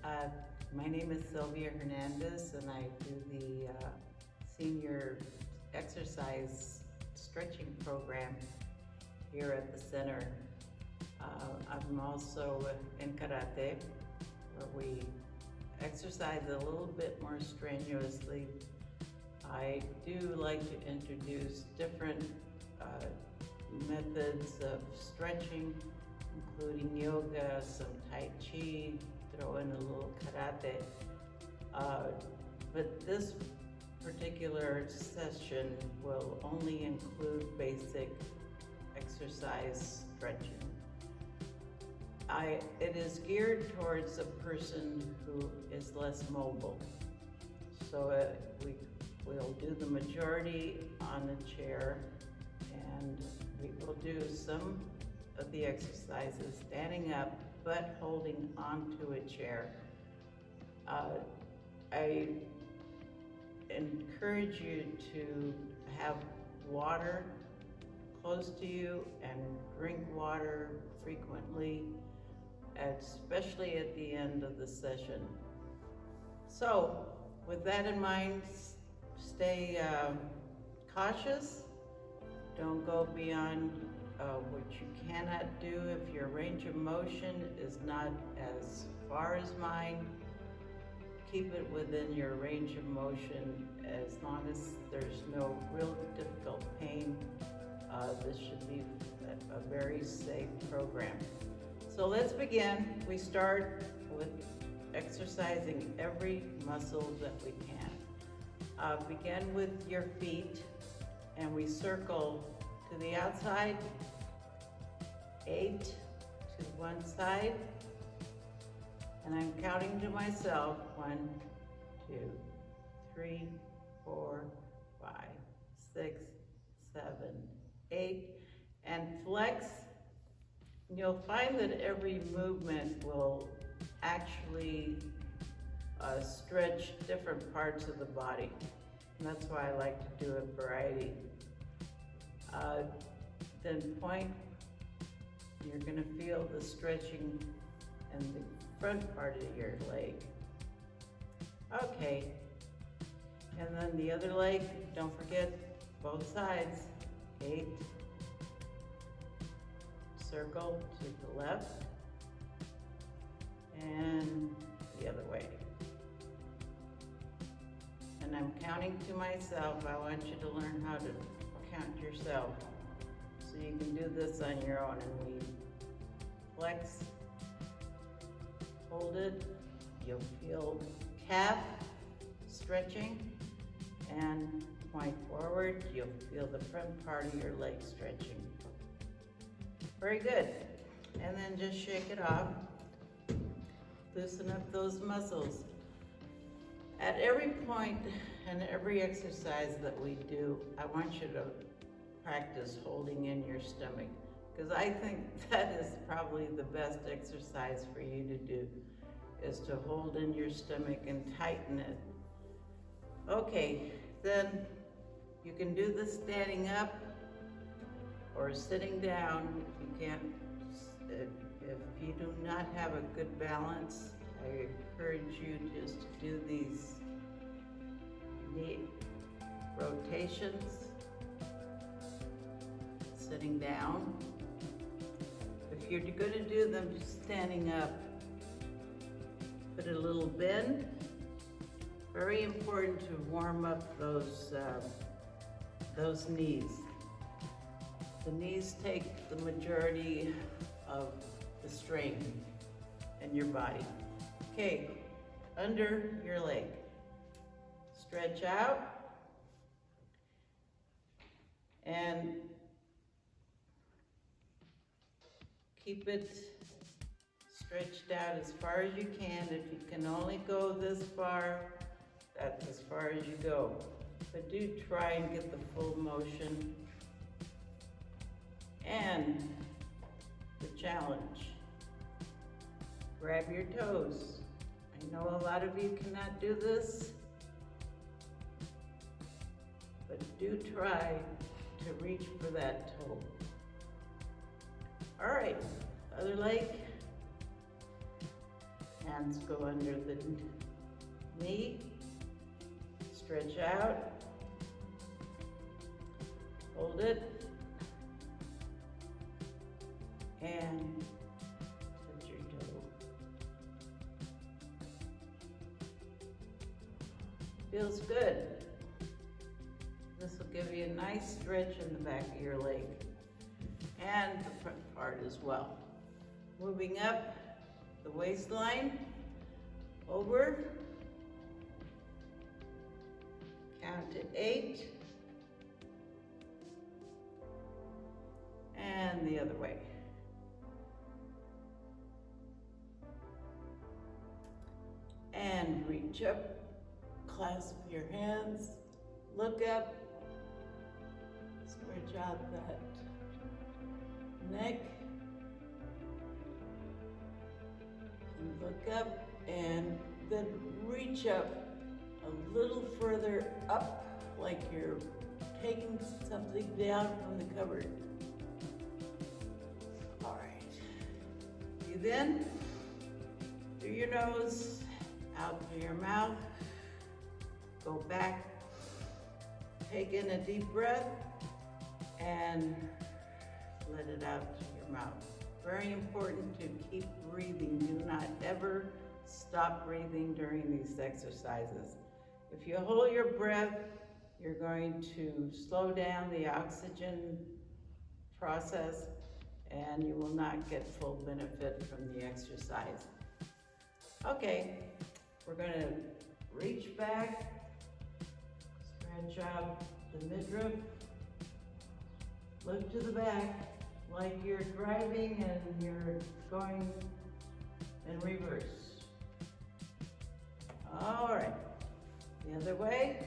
Uh, my name is Sylvia Hernandez, and I do the senior exercise stretching program here at the center. I'm also in karate, where we exercise a little bit more strenuously. I do like to introduce different methods of stretching, including yoga, some tai chi, throw in a little karate. But this particular session will only include basic exercise stretching. It is geared towards a person who is less mobile. So we'll do the majority on the chair, and we will do some of the exercises standing up but holding onto a chair. I encourage you to have water close to you and drink water frequently, especially at the end of the session. So with that in mind, stay cautious. Don't go beyond what you cannot do. If your range of motion is not as far as mine, keep it within your range of motion as long as there's no real difficult pain. This should be a very safe program. So let's begin. We start with exercising every muscle that we can. Begin with your feet, and we circle to the outside, 8 to one side, and I'm counting to myself, 1, 2, 3, 4, 5, 6, 7, 8, and flex. You'll find that every movement will actually stretch different parts of the body. And that's why I like to do a variety. Then point, you're gonna feel the stretching in the front part of your leg. Okay, and then the other leg, don't forget both sides, 8, circle to the left, and the other way. And I'm counting to myself. I want you to learn how to count yourself. So you can do this on your own, and we flex, hold it. You'll feel calf stretching, and point forward. You'll feel the front part of your leg stretching. Very good. And then just shake it off. Loosen up those muscles. At every point and every exercise that we do, I want you to practice holding in your stomach, because I think that is probably the best exercise for you to do, is to hold in your stomach and tighten it. Okay, then you can do this standing up or sitting down. If you can't, if you do not have a good balance, I encourage you just to do these knee rotations, sitting down. If you're going to do them just standing up, put a little bend. Very important to warm up those knees. The knees take the majority of the strain in your body. Okay, under your leg. Stretch out. And keep it stretched out as far as you can. If you can only go this far, that's as far as you go. But do try and get the full motion. And the challenge. Grab your toes. I know a lot of you cannot do this, but do try to reach for that toe. All right, other leg. Now hands go under the knee. Stretch out. Hold it. And touch your toe. Feels good. This will give you a nice stretch in the back of your leg and the front part as well. Moving up the waistline, over, count to 8, and the other way. And reach up, clasp your hands, look up, stretch out that neck, and look up, and then reach up a little further up, like you're taking something down from the cupboard. All right. Breathe in through your nose, out through your mouth. Go back, take in a deep breath, and let it out through your mouth. Very important to keep breathing. Do not ever stop breathing during these exercises. If you hold your breath, you're going to slow down the oxygen process and you will not get full benefit from the exercise. Okay, we're going to reach back, stretch out the midriff, look to the back like you're driving and you're going in reverse. All right, the other way.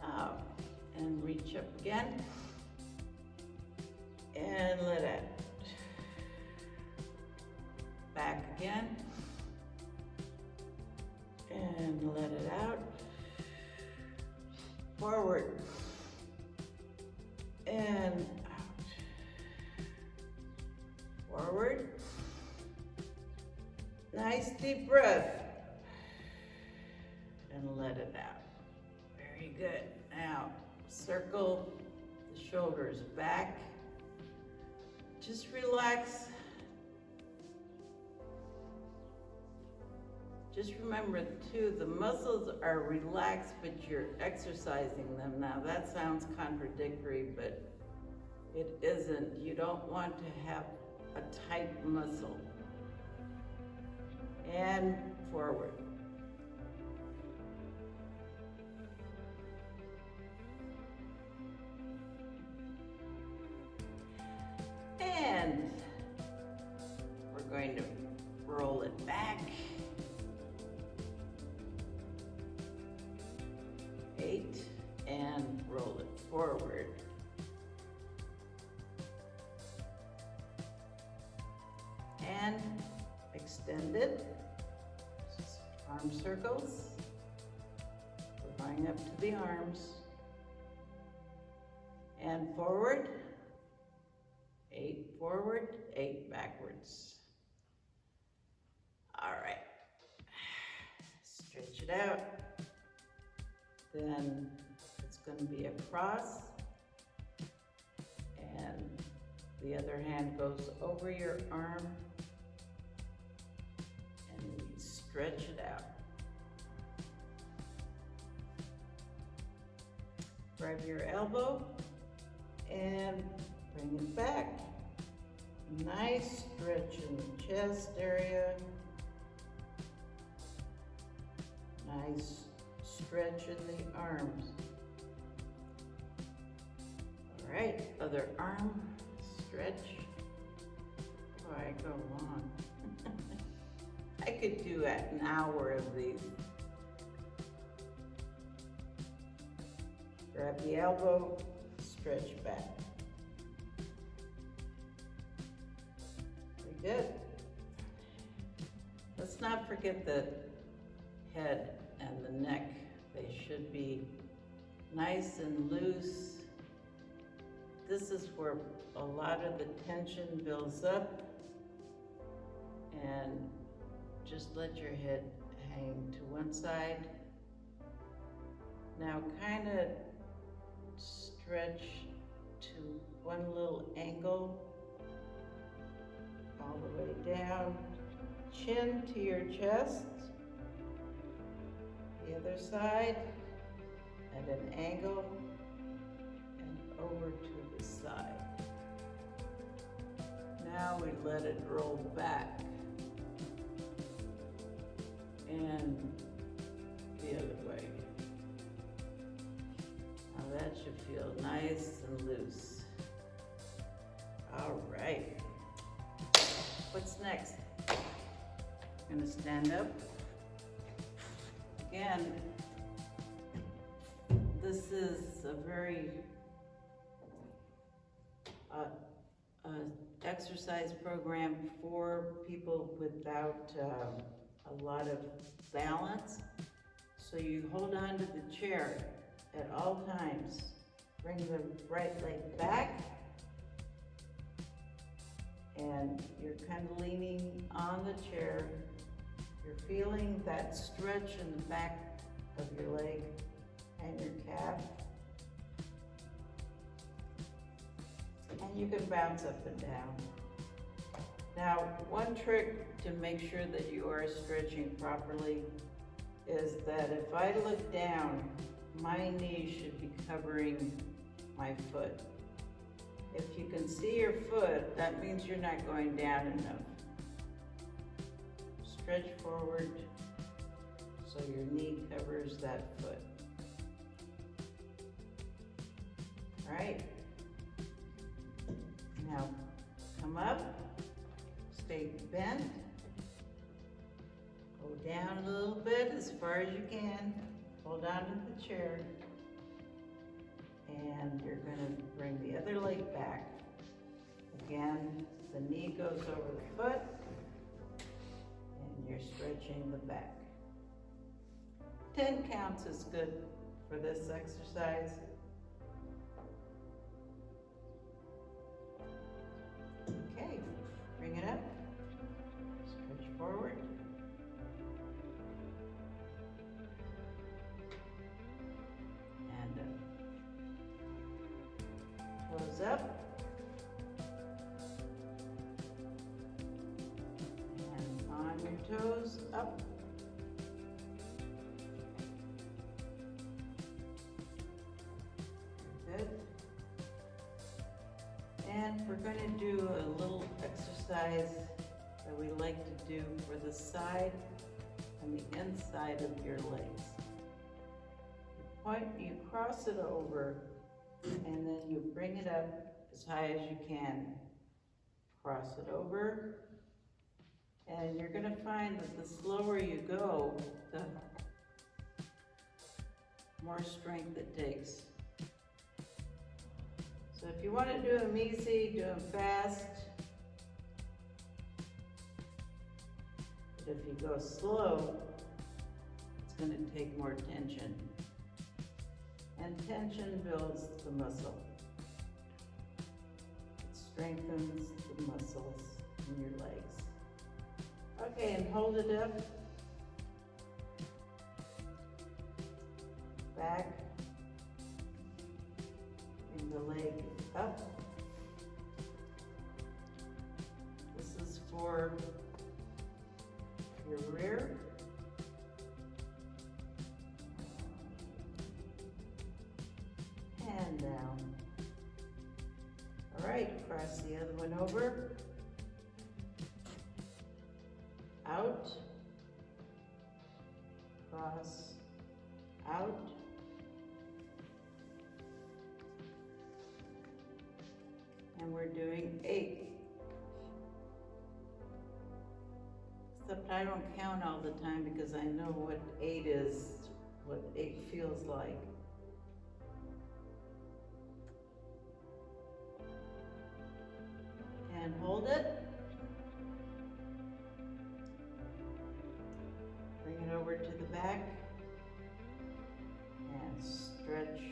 Out and reach up again and let it back again and let it out, forward and out, forward. Nice deep breath and let it out. Very good. Now circle the shoulders back. Just relax. Just remember too, the muscles are relaxed, but you're exercising them. Now that sounds contradictory, but it isn't. You don't want to have a tight muscle. And forward. And we're going to roll it back. 8 and roll it forward. And extend it. Arm circles. We're going up to the arms. And forward. 8 forward, 8 backwards. All right. Stretch it out. Then it's going to be a cross. And the other hand goes over your arm. And you stretch it out. Grab your elbow and bring it back. Nice stretch in the chest area. Nice stretch in the arms. All right, other arm, stretch. Oh, I go long. I could do an hour of these. Grab the elbow, stretch back. Very good. Let's not forget the head and the neck. They should be nice and loose. This is where a lot of the tension builds up, and just let your head hang to one side. Now kind of stretch to one little angle all the way down, chin to your chest, the other side at an angle, and over to the side. Now we let it roll back and the other way. Now that should feel nice and loose. All right. What's next? I'm gonna stand up. Again, this is a very exercise program for people without a lot of balance. So you hold on to the chair at all times. Bring the right leg back, and you're kind of leaning on the chair. You're feeling that stretch in the back of your leg and your calf. And you can bounce up and down. Now, one trick to make sure that you are stretching properly is that if I look down, my knee should be covering my foot. If you can see your foot, that means you're not going down enough. Stretch forward so your knee covers that foot. All right. Now, come up, stay bent, go down a little bit as far as you can, hold on to the chair, and you're gonna bring the other leg back. Again, the knee goes over the foot, and you're stretching the back. 10 counts is good for this exercise. Okay, bring it up, stretch forward. And toes up. And on your toes, up. Good. And we're going to do a little exercise that we like to do for the side and the inside of your legs. You cross it over, and then you bring it up as high as you can. Cross it over, and you're going to find that the slower you go, the more strength it takes. So if you want to do them easy, do them fast. But if you go slow, it's going to take more tension. And tension builds the muscle. It strengthens the muscles in your legs. Okay, and hold it up. Back. Bring the leg up. This is for your rear. And down. All right, cross the other one over. Out. Cross. Out. And we're doing 8. Except I don't count all the time because I know what 8 is, what 8 feels like. And hold it. Bring it over to the back and stretch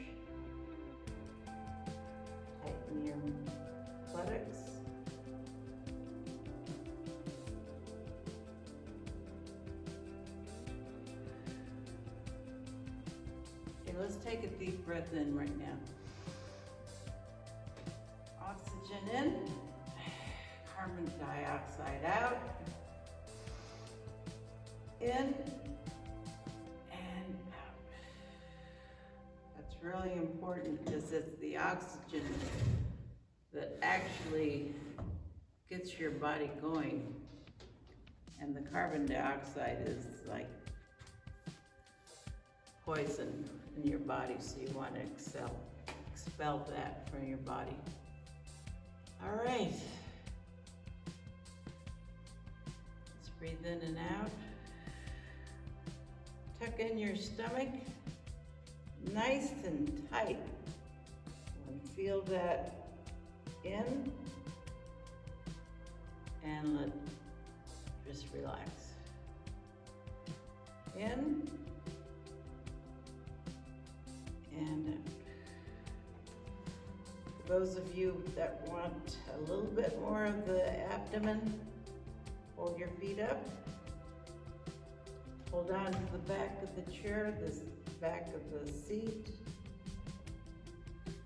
Okay, let's take a deep breath in right now. Oxygen in, carbon dioxide out, in and out. That's really important because it's the oxygen that actually gets your body going, and the carbon dioxide is like poison in your body, so you want to expel that from your body. All right. Let's breathe in and out. Tuck in your stomach, nice and tight. And feel that in, and just relax. In, and out. For those of you that want a little bit more of the abdomen, hold your feet up. Hold on to the back of the chair, the back of the seat,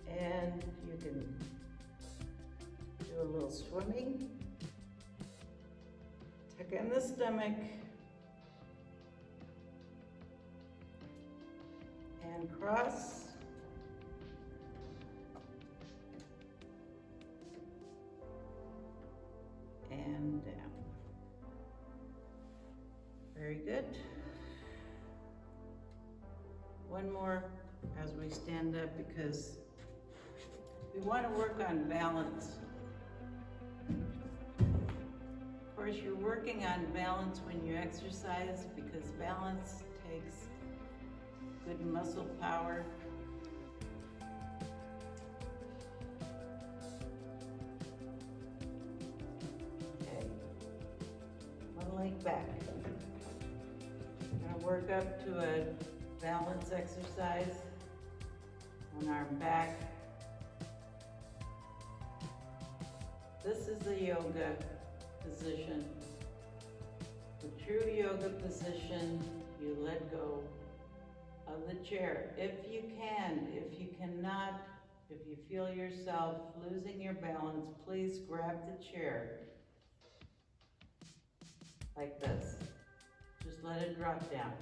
and you can do a little swimming. Tuck in the stomach, and cross. And down. Very good. One more as we stand up, because we want to work on balance. Of course, you're working on balance when you exercise, because balance takes good muscle power. Okay, one leg back. I'm gonna work up to a balance exercise. One arm back. This is the yoga position. The true yoga position, you let go of the chair. If you can, if you cannot, if you feel yourself losing your balance, please grab the chair like this. Just let it drop down.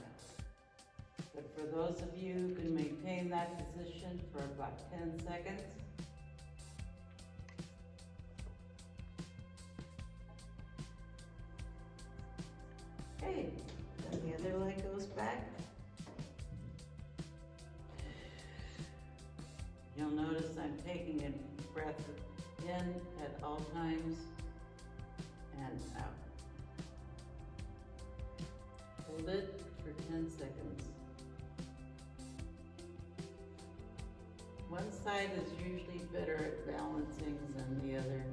But for those of you who can maintain that position for about 10 seconds, okay, then the other leg goes back. You'll notice I'm taking a breath in at all times and out. Hold it for 10 seconds. One side is usually better at balancing than the other.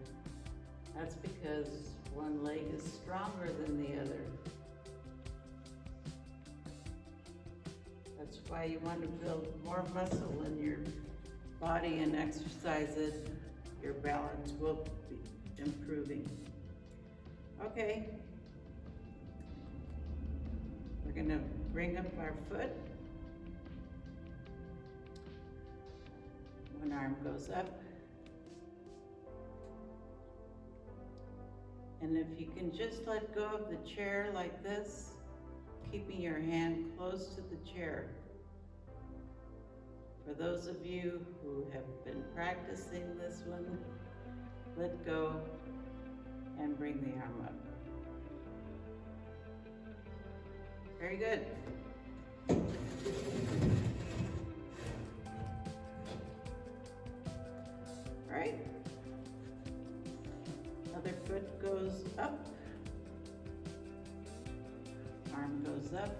That's because one leg is stronger than the other. That's why you want to build more muscle in your body and exercise it. Your balance will be improving. Okay. We're gonna bring up our foot. One arm goes up. And if you can just let go of the chair like this, keeping your hand close to the chair. For those of you who have been practicing this one, let go and bring the arm up. Very good. All right. Other foot goes up. Arm goes up.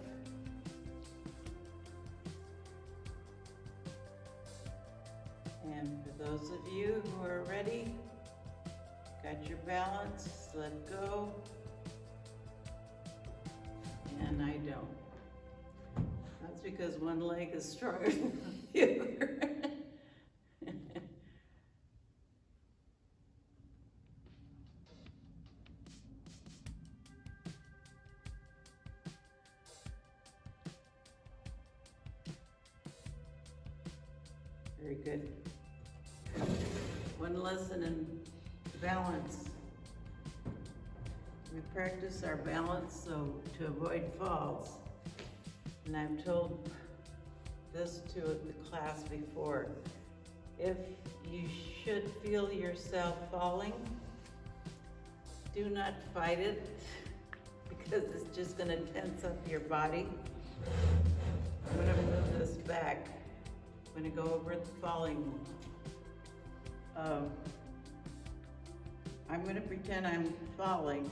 And for those of you who are ready, got your balance, let go. And I don't. That's because one leg is stronger than the other. Very good. One lesson in balance. We practice our balance so to avoid falls. And I've told this to the class before. If you should feel yourself falling, do not fight it because it's just gonna tense up your body. I'm gonna move this back. I'm gonna go over the falling. I'm gonna pretend I'm falling.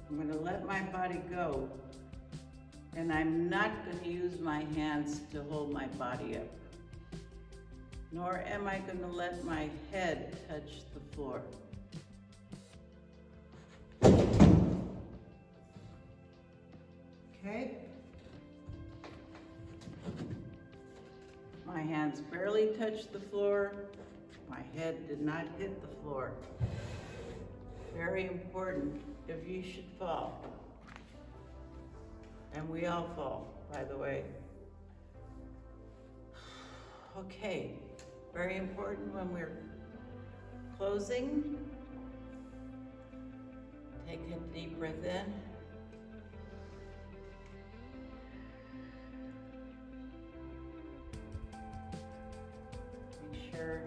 I'm gonna let my body go, and I'm not gonna use my hands to hold my body up. Nor am I gonna let my head touch the floor. Okay? My hands barely touched the floor. My head did not hit the floor. Very important if you should fall. And we all fall, by the way. Okay, very important when we're closing. Take a deep breath in. Make sure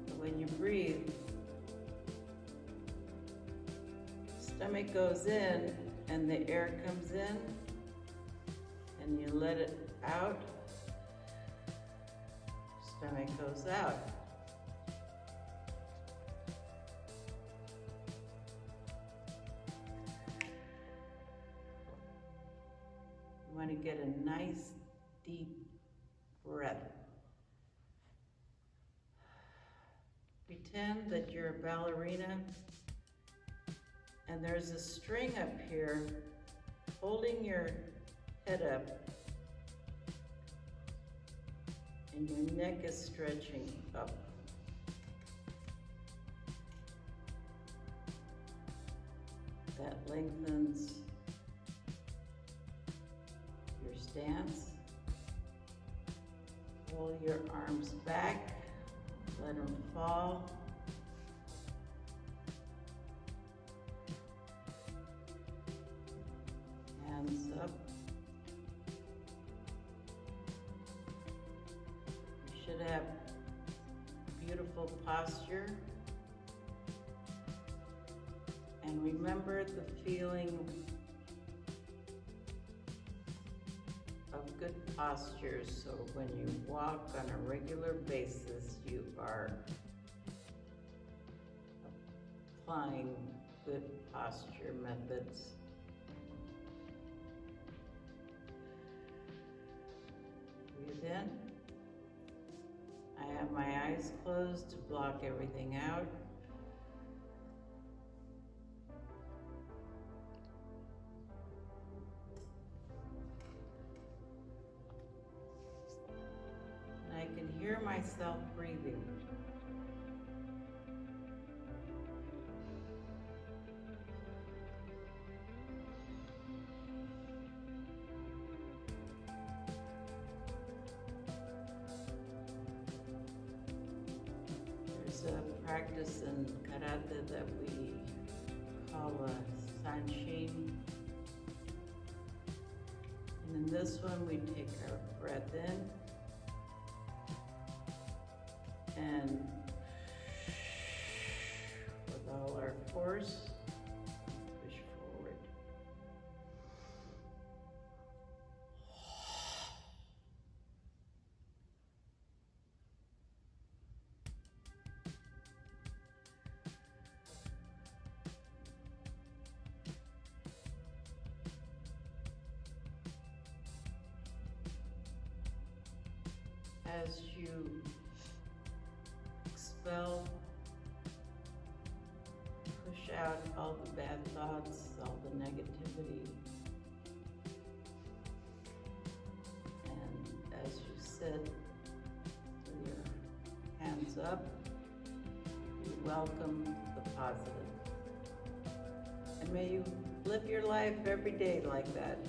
that when you breathe, stomach goes in and the air comes in and you let it out, stomach goes out. You want to get a nice deep breath. Pretend that you're a ballerina and there's a string up here holding your head up and your neck is stretching up. That lengthens your stance. Pull your arms back, let them fall. Hands up. You should have beautiful posture. And remember the feeling of good posture, so when you walk on a regular basis, you are applying good posture methods. Breathe in. I have my eyes closed to block everything out. And I can hear myself breathing. A practice in karate that we call a sanshin. And in this one, we take our breath in and with all our force, push forward. As you expel, push out all the bad thoughts, all the negativity. And as you sit with your hands up, you welcome the positive. And may you live your life every day like that.